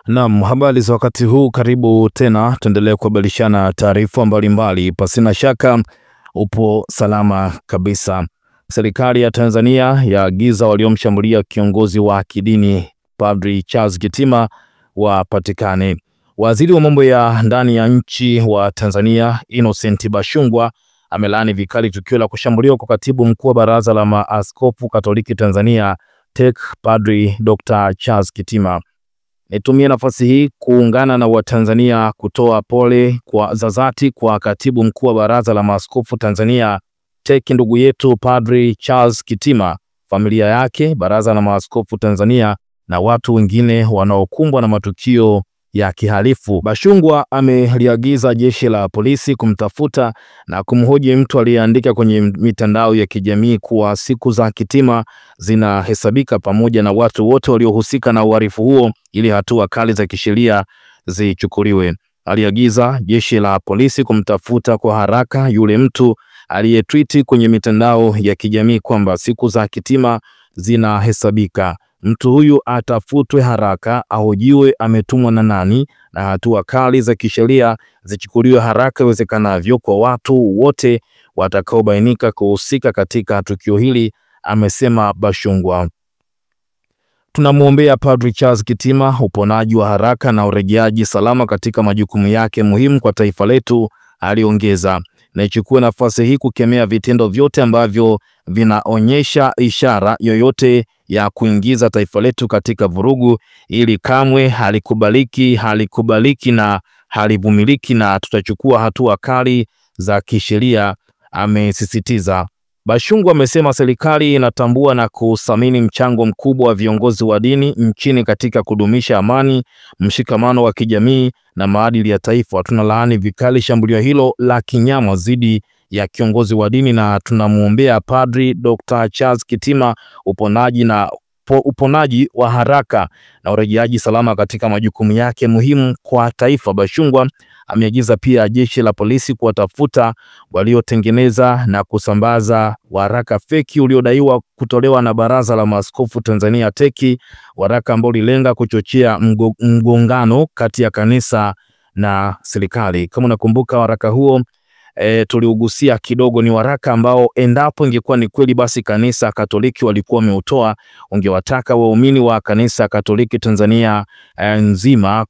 Naam, habari za wakati huu, karibu tena, tuendelee kubadilishana taarifa mbalimbali. Pasina shaka upo salama kabisa. Serikali ya Tanzania yaagiza waliomshambulia kiongozi wa kidini Padri Charles Kitima wapatikane. Waziri wa mambo ya ndani ya nchi wa Tanzania Innocent Bashungwa amelaani vikali tukio la kushambuliwa kwa katibu mkuu wa Baraza la Maaskofu Katoliki Tanzania TEC Padri Dr. Charles Kitima. Nitumie nafasi hii kuungana na Watanzania kutoa pole za dhati kwa katibu mkuu wa Baraza la Maaskofu Tanzania TEC ndugu yetu Padri Charles Kitima, familia yake, Baraza la Maaskofu Tanzania na watu wengine wanaokumbwa na matukio ya kihalifu. Bashungwa ameliagiza jeshi la polisi kumtafuta na kumhoji mtu aliyeandika kwenye mitandao ya kijamii kuwa siku za Kitima zinahesabika, pamoja na watu wote waliohusika na uhalifu huo ili hatua kali za kisheria zichukuliwe. Aliagiza jeshi la polisi kumtafuta kwa haraka yule mtu aliyetweet kwenye mitandao ya kijamii kwamba siku za Kitima zinahesabika. Mtu huyu atafutwe haraka, ahojiwe ametumwa na nani, na hatua kali za kisheria zichukuliwe haraka iwezekanavyo kwa watu wote watakaobainika kuhusika katika tukio hili, amesema Bashungwa. Tunamwombea Padri Charles Kitima uponaji wa haraka na urejeaji salama katika majukumu yake muhimu kwa taifa letu, aliongeza. Na ichukue nafasi hii kukemea vitendo vyote ambavyo vinaonyesha ishara yoyote ya kuingiza taifa letu katika vurugu, ili kamwe halikubaliki na halivumiliki, na tutachukua hatua kali za kisheria, amesisitiza. Bashungwa amesema serikali inatambua na kuthamini mchango mkubwa wa viongozi wa dini nchini katika kudumisha amani, mshikamano wa kijamii na maadili ya taifa. Tunalaani vikali shambulio hilo la kinyama dhidi ya kiongozi wa dini na tunamwombea Padri Dr. Charles Kitima uponaji wa haraka na urejeaji salama katika majukumu yake muhimu kwa taifa. Bashungwa ameagiza pia jeshi la polisi kuwatafuta waliotengeneza na kusambaza waraka feki uliodaiwa kutolewa na Baraza la Maaskofu Tanzania TEC, waraka ambao ulilenga kuchochea mgongano kati ya kanisa na serikali. Kama unakumbuka waraka huo tuliugusia kidogo, ni waraka ambao endapo ingekuwa ni kweli basi kanisa Katoliki walikuwa wameutoa, ungewataka waumini wa kanisa Katoliki Tanzania nzima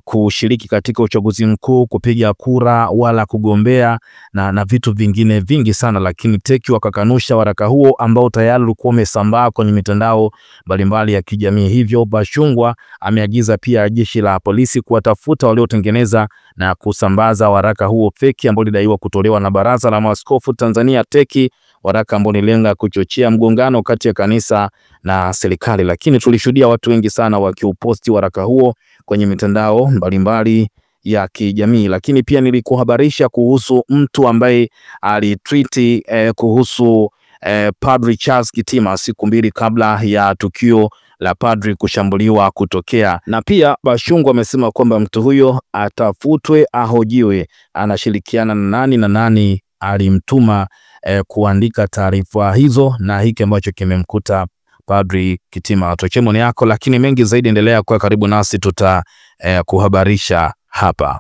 kushiriki katika uchaguzi mkuu, kupiga kura wala kugombea na vitu vingine vingi sana, lakini TEC wakakanusha waraka huo ambao tayari ulikuwa umesambaa kwenye mitandao mbalimbali ya kijamii. Hivyo Bashungwa ameagiza pia jeshi la polisi kuwatafuta waliotengeneza na kusambaza waraka huo feki ambao lidaiwa kutolewa na Baraza la Maaskofu Tanzania TEC, waraka ambao nilenga kuchochea mgongano kati ya kanisa na serikali. Lakini tulishuhudia watu wengi sana wakiuposti waraka huo kwenye mitandao mbalimbali ya kijamii. Lakini pia nilikuhabarisha kuhusu mtu ambaye alitweet kuhusu Padri Charles Kitima siku mbili kabla ya tukio la padri kushambuliwa kutokea. Na pia Bashungwa amesema kwamba mtu huyo atafutwe, ahojiwe, anashirikiana na nani alimtuma kuandika taarifa hizo na hiki ambacho kimemkuta Padri Kitima. Tuachie maoni yako, lakini mengi zaidi endelea kuwa karibu nasi, kuhabarisha hapa.